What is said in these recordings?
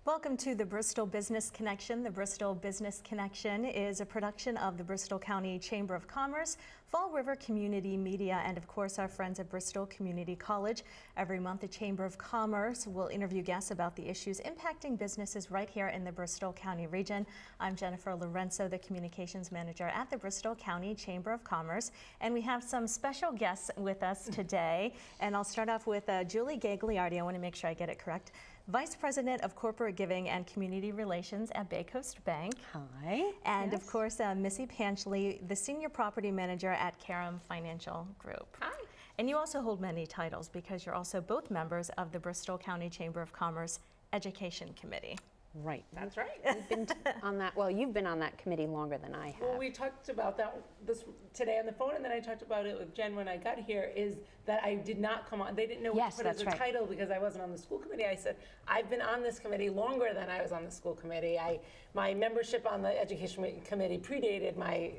Welcome to the Bristol Business Connection. The Bristol Business Connection is a production of the Bristol County Chamber of Commerce, Fall River Community Media, and of course our friends at Bristol Community College. Every month the Chamber of Commerce will interview guests about the issues impacting businesses right here in the Bristol County region. I'm Jennifer Lorenzo, the Communications Manager at the Bristol County Chamber of Commerce, and we have some special guests with us today. And I'll start off with Julie Bagliardi. I want to make sure I get it correct. Vice President of Corporate Giving and Community Relations at Bay Coast Bank. Hi. And of course, Missy Panchley, the Senior Property Manager at Karam Financial Group. Hi. And you also hold many titles because you're also both members of the Bristol County Chamber of Commerce Education Committee. Right. That's right. You've been on that. Well, you've been on that committee longer than I have. Well, we talked about that today on the phone, and then I talked about it with Jen when I got here, is that I did not come on. They didn't know what to put as a title because I wasn't on the school committee. I said, I've been on this committee longer than I was on the school committee. My membership on the education committee predated my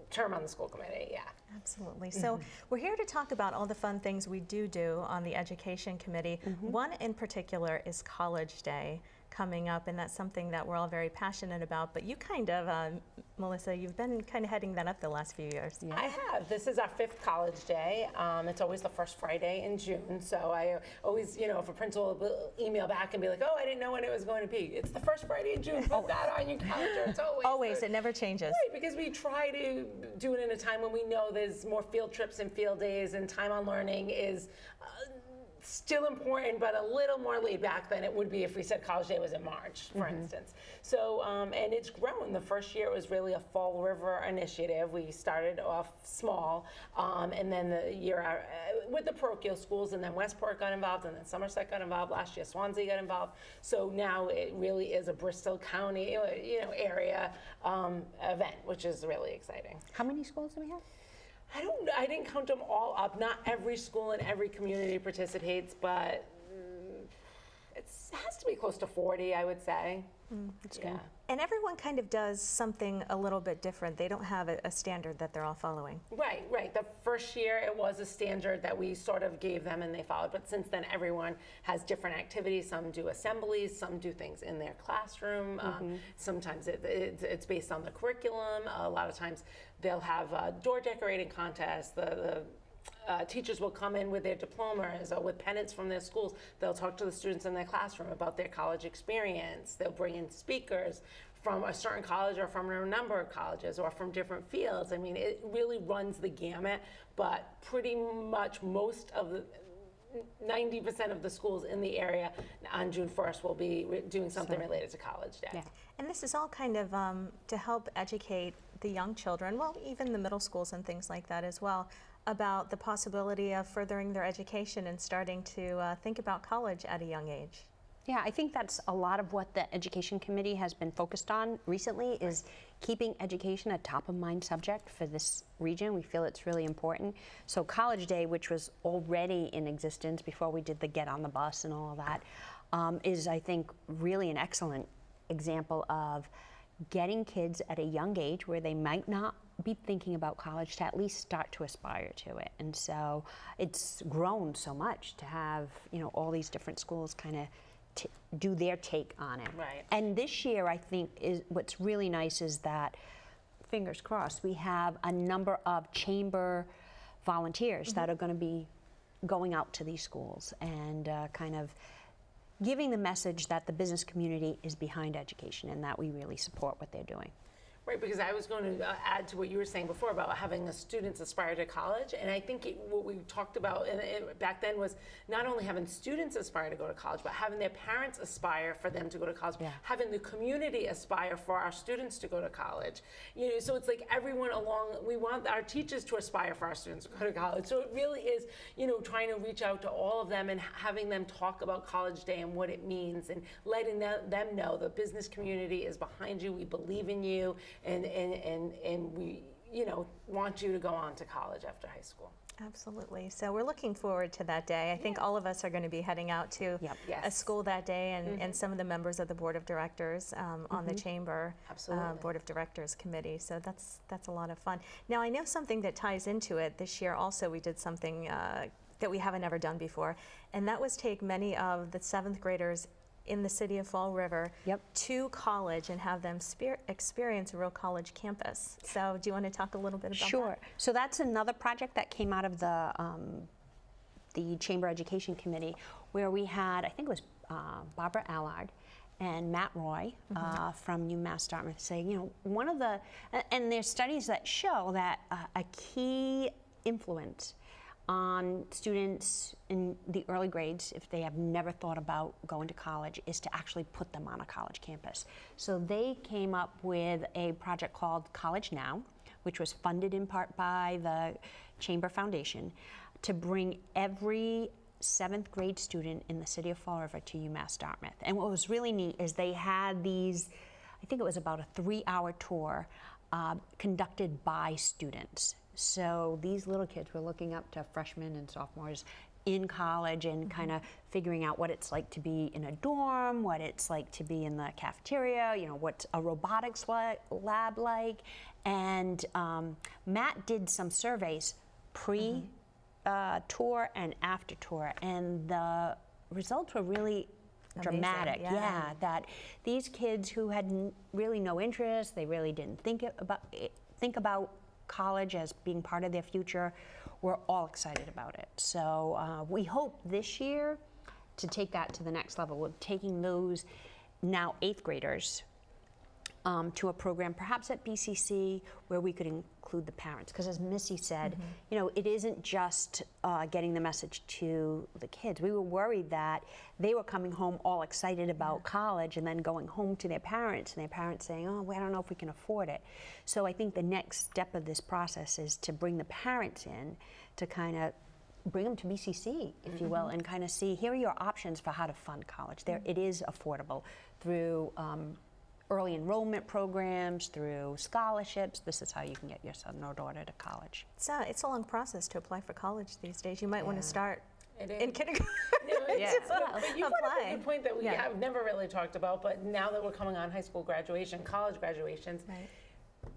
term on the school committee, yeah. Absolutely. So we're here to talk about all the fun things we do on the education committee. One in particular is College Day coming up, and that's something that we're all very passionate about. But you kind of, Melissa, you've been kind of heading that up the last few years. Yeah. I have. This is our 5th College Day. It's always the first Friday in June. So I always, you know, if a principal will email back and be like, oh, I didn't know when it was going to be. It's the first Friday in June. Put that on your calendar. It's always. It never changes. Right, because we try to do it in a time when we know there's more field trips and field days, and time on learning is still important, but a little more laid back than it would be if we said College Day was in March, for instance. So, and it's grown. The first year it was really a Fall River initiative. We started off small, and then the year with the parochial schools, and then Westport got involved, and then Somerset got involved. Last year Swansea got involved. So now it really is a Bristol County, area event, which is really exciting. How many schools do we have? I didn't count them all up. Not every school in every community participates, but it has to be close to 40, I would say. That's good. And everyone kind of does something a little bit different. They don't have a standard that they're all following. Right. The first year it was a standard that we sort of gave them and they followed. But since then, everyone has different activities. Some do assemblies, some do things in their classroom. Sometimes it's based on the curriculum. A lot of times they'll have door decorating contests. The teachers will come in with their diplomas or with pennants from their schools. They'll talk to the students in their classroom about their college experience. They'll bring in speakers from a certain college or from a number of colleges or from different fields. I mean, it really runs the gamut, but pretty much most of the 90% of the schools in the area on June 1st will be doing something related to College Day. Yeah. And this is all kind of to help educate the young children, well, even the middle schools and things like that as well, about the possibility of furthering their education and starting to think about college at a young age. Yeah, I think that's a lot of what the Education Committee has been focused on recently, is keeping education a top-of-mind subject for this region. We feel it's really important. So College Day, which was already in existence before we did the Get on the Bus and all of that, is, I think, really an excellent example of getting kids at a young age where they might not be thinking about college to at least start to aspire to it. And so it's grown so much to have, all these different schools kind of do their take on it. Right. And this year, I think, is what's really nice is that, fingers crossed, we have a number of chamber volunteers that are going to be going out to these schools and kind of giving the message that the business community is behind education and that we really support what they're doing. Right, because I was going to add to what you were saying before about having the students aspire to college, and I think what we talked about back then was not only having students aspire to go to college, but having their parents aspire for them to go to college, having the community aspire for our students to go to college. So it's like everyone along, we want our teachers to aspire for our students to go to college. So it really is, trying to reach out to all of them and having them talk about College Day and what it means, and letting them know the business community is behind you, we believe in you, and we want you to go on to college after high school. Absolutely. So we're looking forward to that day. I think all of us are going to be heading out to a school that day, and some of the members of the board of directors on the chamber board of directors committee. So that's a lot of fun. Now I know something that ties into it. This year also we did something that we haven't ever done before, and that was take many of the 7th graders in the city of Fall River Yep. to college and have them experience a real college campus. So do you want to talk a little bit about Sure. that? So that's another project that came out of the Chamber Education Committee, where we had, I think it was Barbara Allard and Matt Roy from UMass Dartmouth saying, you know, one of the, and there's studies that show that a key influence on students in the early grades, if they have never thought about going to college, is to actually put them on a college campus. So they came up with a project called College Now, which was funded in part by the Chamber Foundation, to bring every 7th grade student in the city of Fall River to UMass Dartmouth. And what was really neat is they had these, I think it was about a 3-hour tour conducted by students. So these little kids were looking up to freshmen and sophomores in college and kind of figuring out what it's like to be in a dorm, what it's like to be in the cafeteria, you know, what's a robotics lab like. And Matt did some surveys pre tour and after tour, and the results were really dramatic. Amazing, yeah. That these kids who had really no interest, they really didn't think about college as being part of their future, were all excited about it. So we hope this year to take that to the next level. We're taking those now 8th graders to a program perhaps at BCC where we could include the parents, because as Missy said, you know, it isn't just getting the message to the kids. We were worried that they were coming home all excited about college and then going home to their parents, and their parents saying, oh, well, I don't know if we can afford it. So I think the next step of this process is to bring the parents in to kind of bring them to BCC, if you will, and kind of see, here are your options for how to fund college. There, it is affordable through early enrollment programs, through scholarships. This is how you can get your son or daughter to college. It's a long process to apply for college these days. You might want to start It in is. kindergarten. Yeah. But you brought up a Apply. good point that we Yeah. have never really talked about, but now that we're coming on high school graduation, college graduations, Right.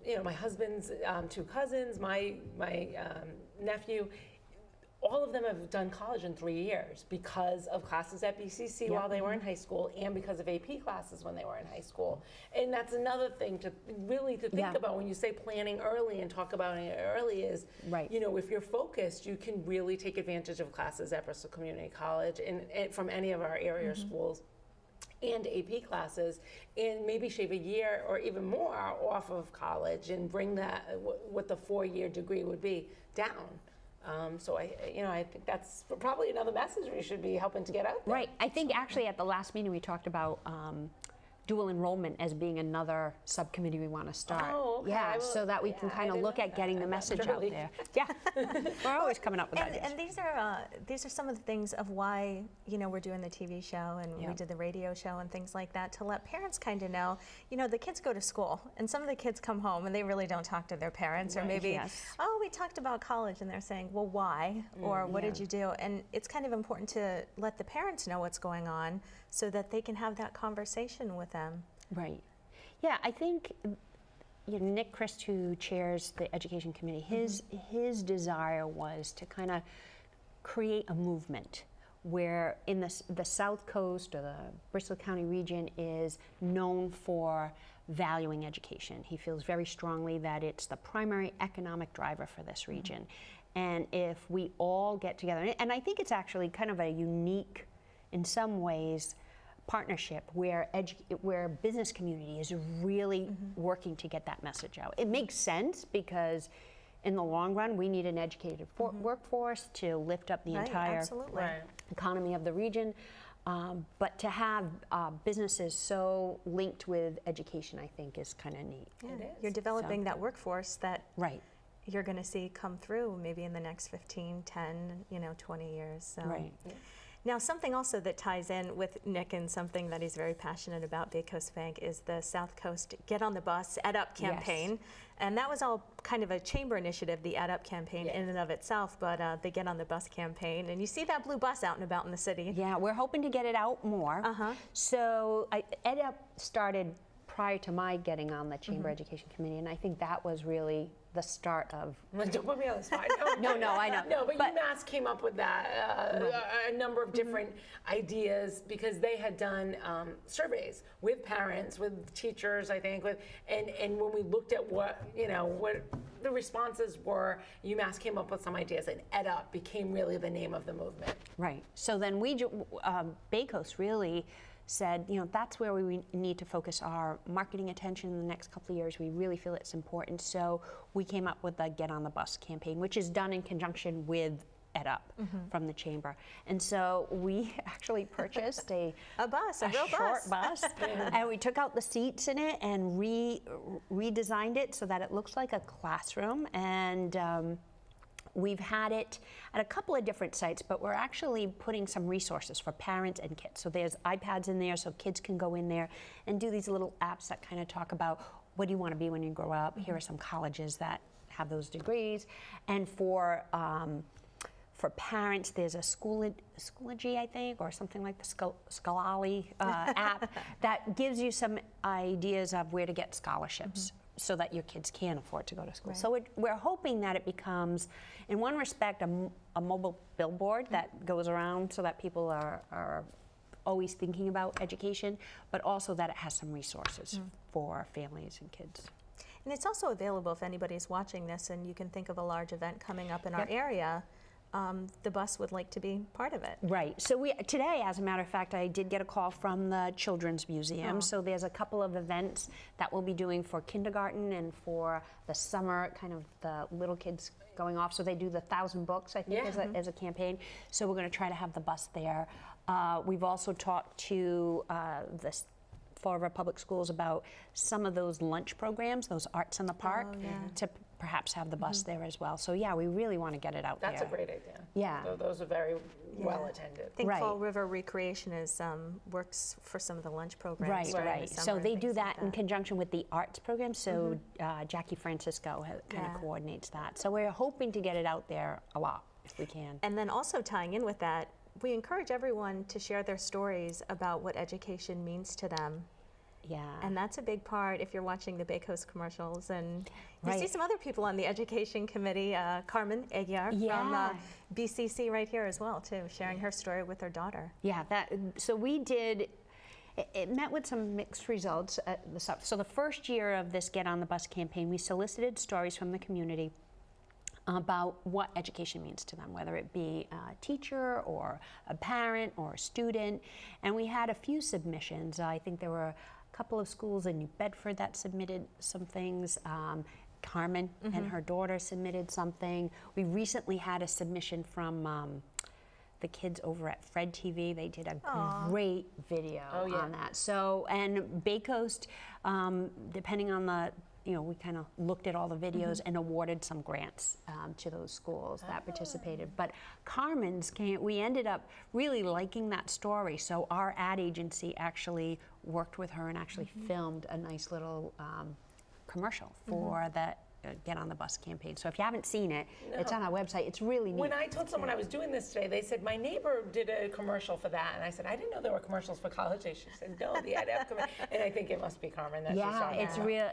you know, my husband's 2 cousins, my nephew, all of them have done college in 3 years because of classes at BCC while they were in high school, and because of AP classes when they were in high school. And that's another thing to really think Yeah. about when you say planning early and talk about it early is, Right. you know, if you're focused, you can really take advantage of classes at Bristol Community College and from any of our area schools, and AP classes, and maybe shave a year or even more off of college and bring that, what the 4-year degree would be, down. So I think that's probably another message we should be helping to get out there. Right. I think actually at the last meeting we talked about dual enrollment as being another subcommittee we want to start. Oh, okay. Yeah, I will- so that we can yeah, I kind of didn't look know at getting the that. message That's out really- there. Yeah, we're always coming up with ideas. And these are some of the things of why, you know, we're doing the TV show and we Yep. did the radio show and things like that, to let parents kind of know, you know, the kids go to school and some of the kids come home and they really don't talk to their parents, or Right. maybe, Yes. oh, we talked about college, and they're saying, well, why? Or what did Yeah. you do? And it's kind of important to let the parents know what's going on so that they can have that conversation with them. Right. Yeah, I think Nick Christ, who chairs the education committee, his desire was to kind of create a movement where in the South Coast or the Bristol County region is known for valuing education. He feels very strongly that it's the primary economic driver for this region. And if we all get together, and I think it's actually kind of a unique, in some ways, partnership where business community is really working to get that message out. It makes sense because in the long run we need an educated workforce to lift up the Right, entire absolutely. Right. economy of the region. But to have businesses so linked with education, I think, is kind of neat. Yeah. It is. You're developing that workforce that Right. you're going to see come through maybe in the next 15, 10, 20 years. So. Right. Now, something also that ties in with Nick and something that he's very passionate about, Bay Coast Bank, is the South Coast Get on the Bus, Ed Up campaign. And that was all kind of a chamber initiative, the Ed Up campaign in and of itself, but the Get on the Bus campaign. And you see that blue bus out and about in the city. Yeah, we're hoping to get it out more. So Ed Up started prior to my getting on the Chamber Education Committee, and I think that was really the start of. Don't put me on the spot. No, I know. No, but UMass came up with that, a number of different ideas, because they had done surveys with parents, with teachers, I think, and when we looked at what the responses were, UMass came up with some ideas, and Ed Up became really the name of the movement. Right. So then Bay Coast really said, that's where we need to focus our marketing attention in the next couple of years. We really feel it's important. So we came up with the Get on the Bus campaign, which is done in conjunction with Ed Up from the Chamber. And so we actually purchased a real short bus, and we took out the seats in it and redesigned it so that it looks like a classroom. And we've had it at a couple of different sites, but we're actually putting some resources for parents and kids. So there's iPads in there so kids can go in there and do these little apps that kind of talk about what do you want to be when you grow up. Here are some colleges that have those degrees. And for parents, there's a Schoology, I think, or something like the Schoology app that gives you some ideas of where to get scholarships so that your kids can afford to go to school. Right. So we're hoping that it becomes, in one respect, a mobile billboard that goes around so that people are always thinking about education, but also that it has some resources for families and kids. And it's also available if anybody's watching this and you can think of a large event coming up in our area. The bus would like to be part of it. Right. So today, as a matter of fact, I did get a call from the Children's Museum. So there's a couple of events that we'll be doing for kindergarten and for the summer, kind of the little kids going off. So they do the 1,000 books, I think, as a campaign. So we're going to try to have the bus there. We've also talked to the Fall River Public Schools about some of those lunch programs, those Arts in the Park, to perhaps have the bus there as well. So yeah, we really want to get it out there. That's a great idea. Yeah. Those are very well attended. I think Fall River Recreation works for some of the lunch programs. Right. So they do that in conjunction with the arts program. So Jackie Francisco kind of coordinates that. So we're hoping to get it out there a lot if we can. And then also tying in with that, we encourage everyone to share their stories about what education means to them. Yeah. And that's a big part if you're watching the Bay Coast commercials. And you see some other people on the education committee, Carmen Aguiar from BCC right here as well, too, sharing her story with her daughter. Yeah, so we did, it met with some mixed results. So the first year of this Get on the Bus campaign, we solicited stories from the community about what education means to them, whether it be a teacher or a parent or a student. And we had a few submissions. I think there were a couple of schools in New Bedford that submitted some things. Carmen and her daughter submitted something. We recently had a submission from the kids over at Fred TV. They did a great video on that. So, and Bay Coast, depending on the, we kind of looked at all the videos and awarded some grants to those schools that participated. But Carmen's, we ended up really liking that story. So our ad agency actually worked with her and actually filmed a nice little commercial for that Get on the Bus campaign. So if you haven't seen it, it's on our website. It's really neat. When I told someone I was doing this today, they said, my neighbor did a commercial for that. And I said, I didn't know there were commercials for College Day. She said, no, the EdF commercial. And I think it must be Carmen that she's on.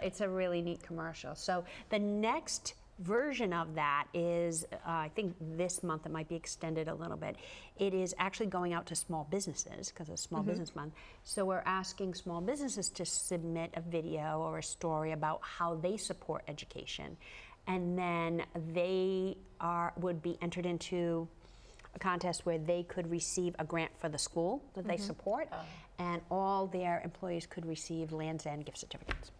It's a really neat commercial. So the next version of that is, I think this month it might be extended a little bit. It is actually going out to small businesses because it's Small Business Month. So we're asking small businesses to submit a video or a story about how they support education. And then they would be entered into a contest where they could receive a grant for the school that they support, and all their employees could receive Land's End gift certificates.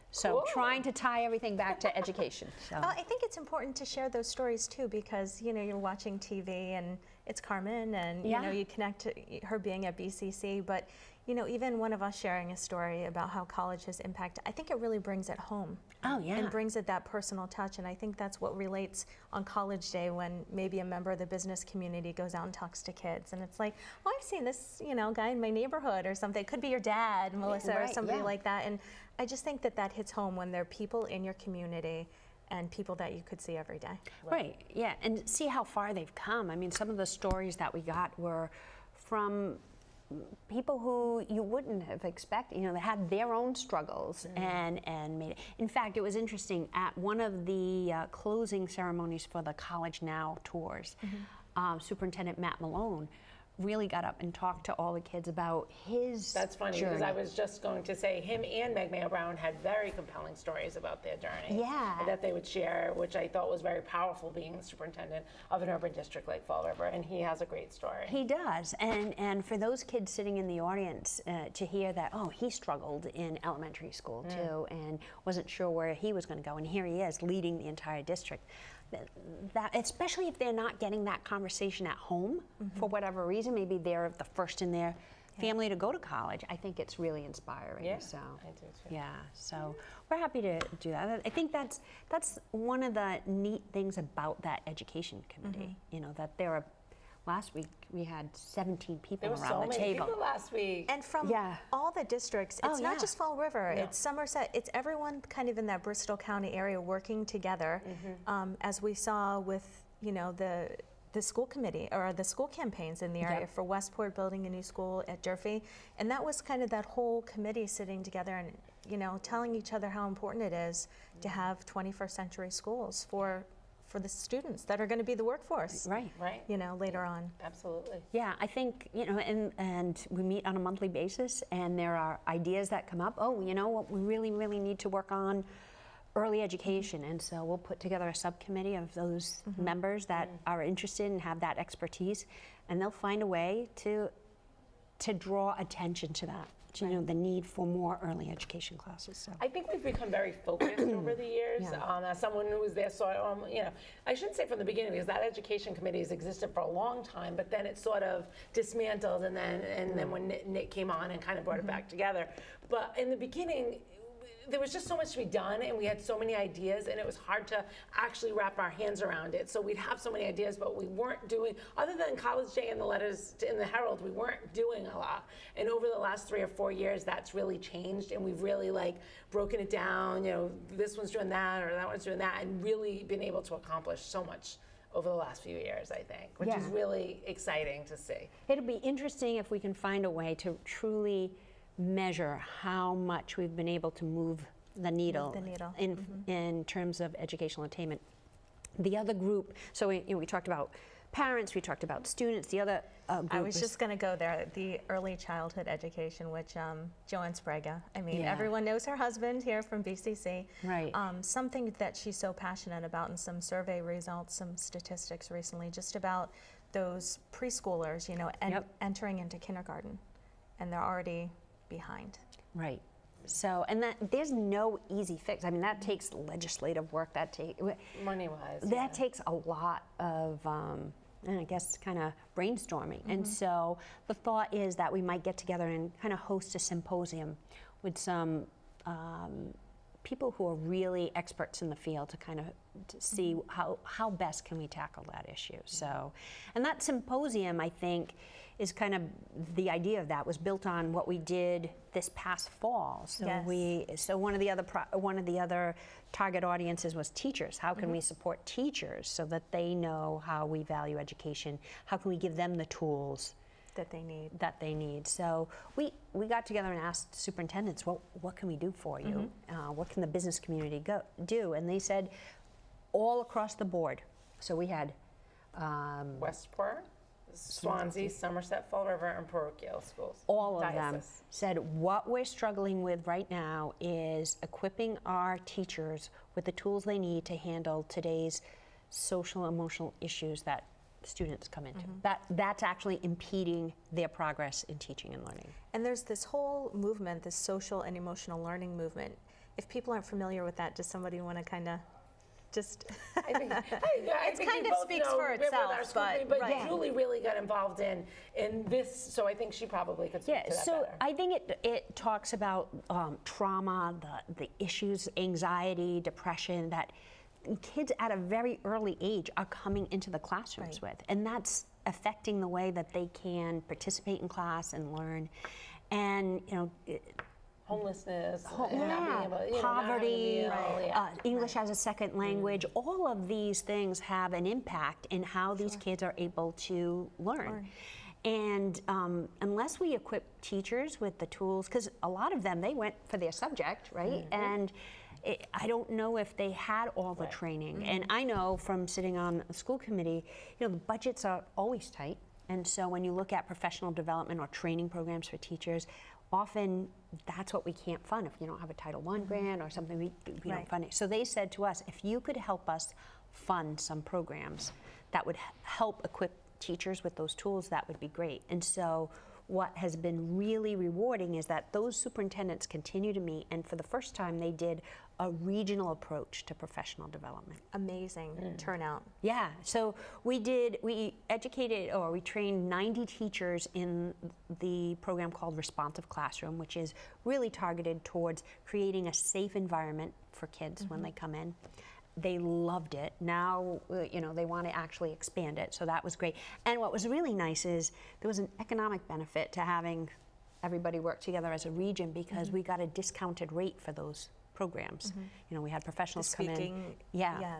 So trying to tie everything back to education. So. I think it's important to share those stories too, because you're watching TV and it's Carmen, and you connect to her being at BCC, but even one of us sharing a story about how college has impacted, I think it really brings it home. Oh yeah. And brings it that personal touch, and I think that's what relates on College Day when maybe a member of the business community goes out and talks to kids, and it's like, oh, I've seen this guy in my neighborhood or something. It could be your dad, Melissa, or somebody like that. And I just think that hits home when there are people in your community and people that you could see every day. Right, yeah, and see how far they've come. I mean, some of the stories that we got were from people who you wouldn't have expected, that had their own struggles and made it. In fact, it was interesting, at one of the closing ceremonies for the College Now tours, Superintendent Matt Malone really got up and talked to all the kids about his That's funny journey. because I was just going to say him and Meg Mayo Brown had very compelling stories about their journey. Yeah. That they would share, which I thought was very powerful, being the superintendent of an urban district like Fall River, and he has a great story. He does, and for those kids sitting in the audience to hear that, oh, he struggled in elementary school too, and wasn't sure where he was going to go, and here he is leading the entire district. That, especially if they're not getting that conversation at home for whatever reason, maybe they're the first in their family to go to college, I think it's really inspiring. Yeah, so I do too. yeah, so we're happy to do that. I think that's one of the neat things about that education committee, that there are, last week we had 17 people There were around so the many table. people last week. And from all the districts, Oh, it's not yeah. just Fall River, No. it's Somerset, it's everyone kind of in that Bristol County area working together, as we saw with, the school committee, or the school campaigns in the area Yep. for Westport building a new school at Durfee. And that was kind of that whole committee sitting together and, telling each other how important it is to have 21st century schools for the students that are going to be the workforce, Right. Right? later on. Absolutely. Yeah, I think, and we meet on a monthly basis, and there are ideas that come up. Oh, you know what, we really, really need to work on early education, and so we'll put together a subcommittee of those members that are interested and have that expertise, and they'll find a way to draw attention to that, the need for more early education classes. So. I think we've become very focused over the years. Yeah. As someone who was there, I shouldn't say from the beginning because that education committee has existed for a long time, but then it sort of dismantled, and then when Nick came on and kind of brought it back together. But in the beginning, there was just so much to be done, and we had so many ideas, and it was hard to actually wrap our hands around it. So we'd have so many ideas, but we weren't doing, other than College Day and the letters in the Herald, we weren't doing a lot. And over the last 3 or 4 years, that's really changed, and we've really broken it down. This one's doing that, or that one's doing that, and really been able to accomplish so much over the last few years, I think, which is really exciting to see. It'll be interesting if we can find a way to truly measure how much we've been able to move the needle, in terms of educational attainment. The other group, so we talked about parents, we talked about students, the other group I was just going to go there, the early childhood education, which Joanne Sprague, everyone knows her husband here from BCC. Right. Something that she's so passionate about, and some survey results, some statistics recently, just about those preschoolers, entering into kindergarten, and they're already behind. Right. So, and there's no easy fix. That takes legislative work. Money-wise. That takes a lot of, I guess, kind of brainstorming. And so the thought is that we might get together and kind of host a symposium with some people who are really experts in the field to kind of see how best can we tackle that issue. So, and that symposium, I think, is kind of the idea of that was built on what we did this past fall. So one of the other target audiences was teachers. How can we support teachers so that they know how we value education? How can we give them the tools that they need? So we got together and asked superintendents, what can we do for you? What can the business community do? And they said all across the board. So we had Westport, Swansea, Somerset, Fall River, and parochial schools. All of them said what we're struggling with right now is equipping our teachers with the tools they need to handle today's social emotional issues that students come into. That's actually impeding their progress in teaching and learning. And there's this whole movement, this social and emotional learning movement. If people aren't familiar with that, does somebody want to kind of just... I think kind of speaks for itself, but Julie really got involved in this, so I think she probably could speak to that better. I think it talks about trauma, the issues, anxiety, depression that kids at a very early age are coming into the classrooms with, and that's affecting the way that they can participate in class and learn. And homelessness, poverty, English as a second language, all of these things have an impact in how these kids are able to learn. And unless we equip teachers with the tools, because a lot of them, they went for their subject, right? And I don't know if they had all the training. And I know from sitting on a school committee, the budgets are always tight. And so when you look at professional development or training programs for teachers, often that's what we can't fund. If you don't have a Title I grant or something, we don't fund it. So they said to us, if you could help us fund some programs that would help equip teachers with those tools, that would be great. And so what has been really rewarding is that those superintendents continue to meet, and for the first time they did a regional approach to professional development. Amazing turnout. Yeah, so we trained 90 teachers in the program called Responsive Classroom, which is really targeted towards creating a safe environment for kids when they come in. They loved it. Now, they want to actually expand it, so that was great. And what was really nice is there was an economic benefit to having everybody work together as a region, because we got a discounted rate for those programs. We had professionals come in.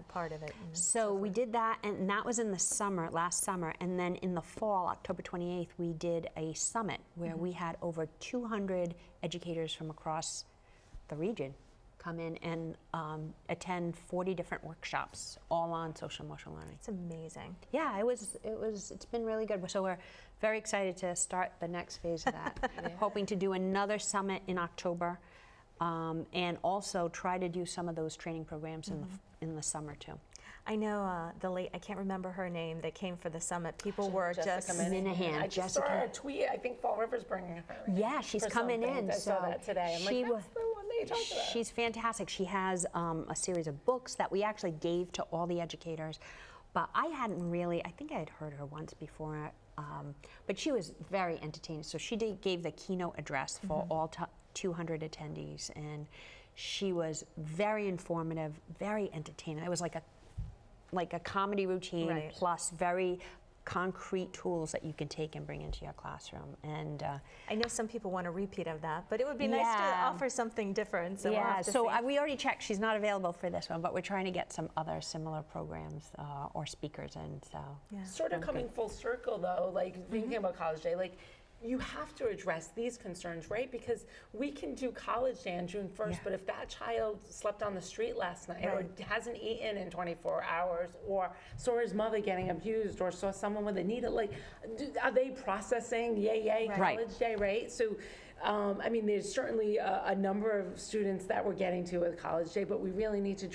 Part of it. So we did that, and that was in the summer, last summer. And then in the fall, October 28th, we did a summit where we had over 200 educators from across the region come in and attend 40 different workshops, all on social emotional learning. It's amazing. Yeah, it's been really good. So we're very excited to start the next phase of that. Hoping to do another summit in October, and also try to do some of those training programs in the summer too. I know I can't remember her name, that came for the summit. People were just Minahan. I just saw a tweet. I think Fall River's bringing her. Yeah, she's coming in. I saw that today. I'm like, that's the one they talked about. She's fantastic. She has a series of books that we actually gave to all the educators, but I think I had heard her once before, but she was very entertaining. So she gave the keynote address for all 200 attendees, and she was very informative, very entertaining. It was like a comedy routine plus very concrete tools that you can take and bring into your classroom. And I know some people want a repeat of that, but it would be nice to offer something different. So we'll have to so see. we already checked. She's not available for this one, but we're trying to get some other similar programs or speakers in. So sort of coming full circle though, like thinking about College Day, like you have to address these concerns, right? Because we can do College Day on June 1st, but if that child slept on the street last night or hasn't eaten in 24 hours or saw his mother getting abused or saw someone with a needle, like, are they processing College Day, right? So, I mean, there's certainly a number of students that we're getting to with College Day, but we really need to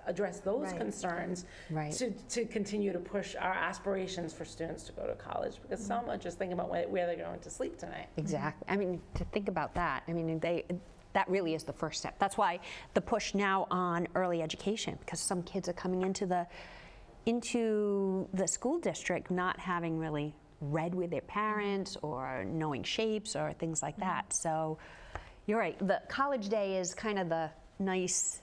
address those concerns to continue to push our aspirations for students to go to college, because some are just thinking about where they're going to sleep tonight. Exactly. I mean, to think about that, I mean, that really is the first step. That's why the push now on early education, because some kids are coming into the school district not having really read with their parents or knowing shapes or things like that. So you're right. The College Day is kind of the nice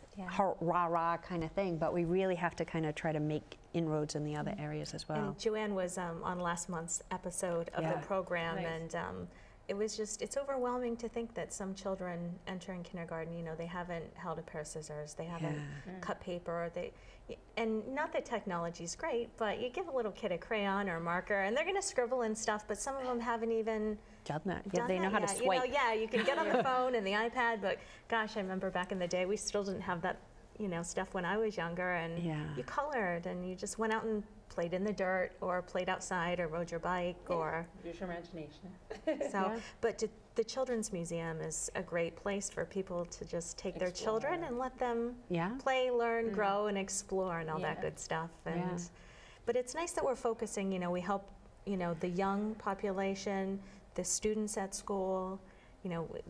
rah-rah kind of thing, but we really have to kind of try to make inroads in the other areas as well. And Joanne was on last month's episode of the program, and it's overwhelming to think that some children entering kindergarten, they haven't held a pair of scissors, they haven't cut paper, and not that technology's great, but you give a little kid a crayon or a marker and they're going to scribble and stuff, but some of them haven't even done that. They know how to swipe. You can get on the phone and the iPad, but gosh, I remember back in the day we still didn't have that stuff when I was younger, and you colored and you just went out and played in the dirt or played outside or rode your bike or use your imagination. But the Children's Museum is a great place for people to just take their children and let them play, learn, grow, and explore and all that good stuff. And but it's nice that we're focusing. We help the young population, the students at school.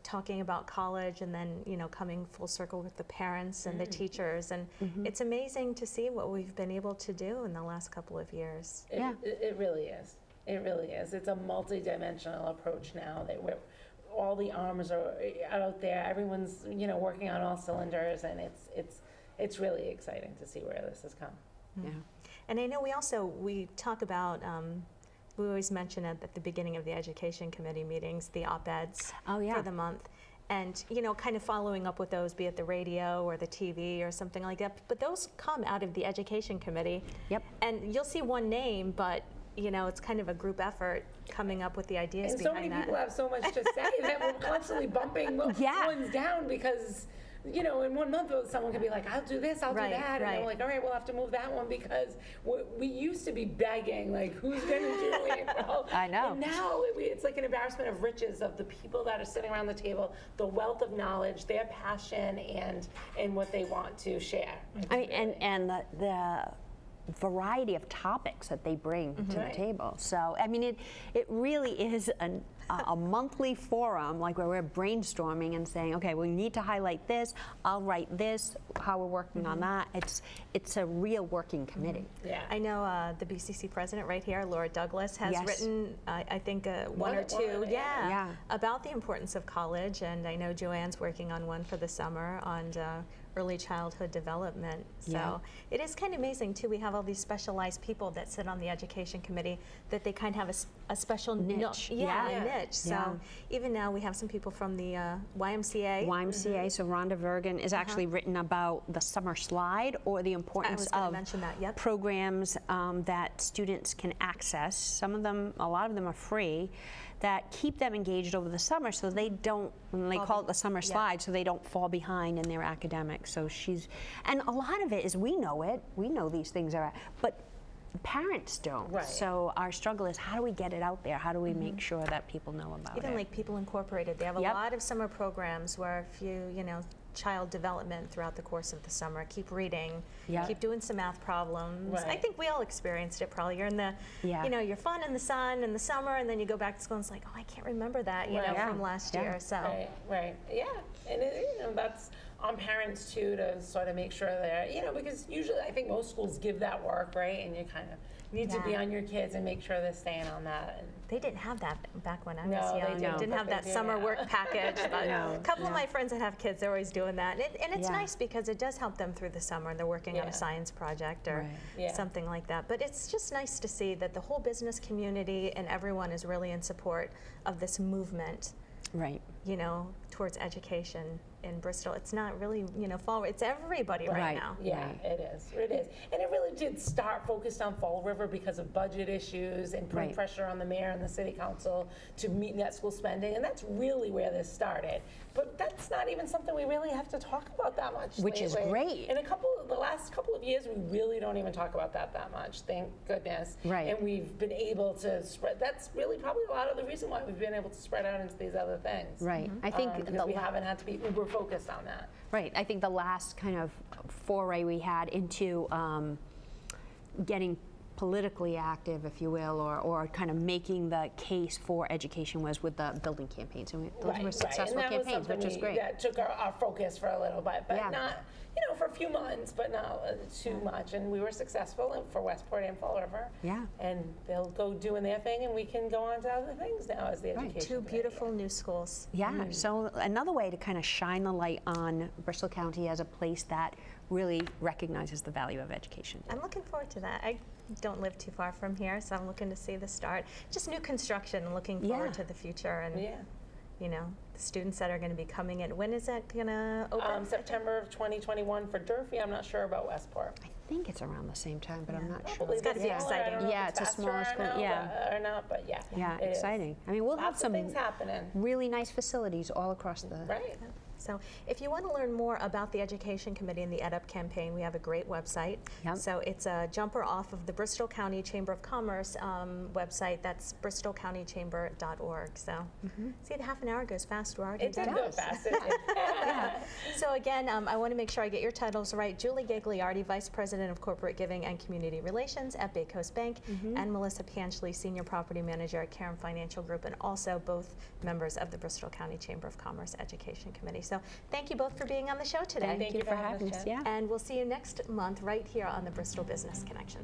Talking about college, and then coming full circle with the parents and the teachers, and it's amazing to see what we've been able to do in the last couple of years. It really is. It really is. It's a multi-dimensional approach now that all the arms are out there. Everyone's working on all cylinders, and it's really exciting to see where this has come. Yeah. And I know we talk about. We always mention it at the beginning of the Education Committee meetings, the op-eds for the month. And, kind of following up with those, be it the radio or the TV or something like that. But those come out of the Education Committee. Yep. And you'll see one name, but you know, it's kind of a group effort coming up with the ideas And so behind many that. people have so much to say that we're constantly bumping ones down because, you know, in 1 month someone could be like, I'll do this, I'll do Right, that. And right. then we're like, all right, we'll have to move that one because we used to be begging, like, who's going to do April? I know. And now it's like an embarrassment of riches of the people that are sitting around the table, the wealth of knowledge, their passion, and what they want to share. I mean, and the variety of topics that they bring to the Right. table. So, I mean, it really is a monthly forum, like where we're brainstorming and saying, okay, we need to highlight this, I'll write this, how we're working on that. It's a real working committee. Yeah. I know the BCC president right here, Laura Douglas, has Yes. written, I think, one or two, one, yeah. about the importance of college. And I know Joanne's working on one for the summer on early childhood development. So Yeah. it is kind of amazing, too. We have all these specialized people that sit on the education committee that they kind of have a special Niche. a Yeah. niche. So Yeah. even now we have some people from the YMCA. YMCA, so Rhonda Vergen is actually written about the summer slide or the importance was gonna of mention that, yep. programs that students can access. Some of them, a lot of them are free, that keep them engaged over the summer so they don't, and they call it the summer slide, so they don't fall behind in their academics. So and a lot of it is we know these things are, but parents don't. Right. So our struggle is how do we get it out there? How do we make sure that people know about Even it? like People Incorporated, they have a Yep. lot of summer programs where if you know, child development throughout the course of the summer, keep reading, Yep. keep doing some math problems. I Right. think we all experienced it probably. You're in the, Yeah. you know, you're fun in the sun in the summer, and then you go back to school and it's like, oh, I can't remember that, you know, Right. from last Yeah. year. So Right, yeah, and you know, that's on parents too to sort of make sure they're, you know, because usually I think most schools give that work, right, and you kind of need to be Yeah. on your kids and make sure they're staying on that. And they didn't have that back when I was No, they young. didn't, Didn't but have they that do summer now. work package. But a couple of No. my friends that have kids, they're always doing that. And it's Yeah. nice because it does help them through the summer. They're working on Yeah. a science project or Right. Yeah. something like that. But it's just nice to see that the whole business community and everyone is really in support of this movement, Right. you know, towards education in Bristol. It's not really, you know, fall. It's everybody right, Right. now. Yeah, Right. it is. It is. And it really did start focused on Fall River because of budget issues and putting Right. pressure on the mayor and the city council to meet net school spending. And that's really where this started. But that's not even something we really have to talk about that much. Which is lately. great. In the last couple of years, we really don't even talk about that much, thank goodness. Right. And we've been able to spread, that's really probably a lot of the reason why we've been able to spread out into these other things. Right. I think Because we haven't had to be uber focused on that. Right. I think the last kind of foray we had into getting politically active, if you will, or kind of making the case for education was with the building campaigns. And those were successful And that was campaigns, which something is great. that took our focus for a little bit, but Yeah. not, you know, for a few months, but not too much. And we were successful for Westport and Fall River. Yeah. And they'll go doing their thing, and we can go on to other things now as the education. Two committee. beautiful new schools. Yeah, so another way to kind of shine the light on Bristol County as a place that really recognizes the value of education. I'm looking forward to that. I don't live too far from here, so I'm looking to see the start. Just new construction, and looking forward Yeah. to the future and, Yeah. you know, the students that are going to be coming in. When is it going to open? September of 2021 for Durfee. I'm not sure about Westport. I think it's around the same time, but I'm not sure. Probably gotta this be summer. exciting. I don't know if Yeah, it's a faster smaller school, now, yeah. or not, but yeah. Yeah, it is. exciting. I mean, we'll have Lots of some things happening. really nice facilities all across the. Right. So if you want to learn more about the Education Committee and the EdUp campaign, we have a great website. Yep. So it's a jumper off of the Bristol County Chamber of Commerce website. That's bristolcountychamber.org. So see, the half an hour goes fast. We're already It did done. go fast. It did. So again, I want to make sure I get your titles right. Julie Bagliardi, Vice President of Corporate Giving and Community Relations at Bay Coast Bank, and Melissa Panchley, Senior Property Manager at Cairn Financial Group, and also both members of the Bristol County Chamber of Commerce Education Committee. So thank you both for being on the show today. Thank you for having us, Jen. Yeah. And we'll see you next month right here on the Bristol Business Connection.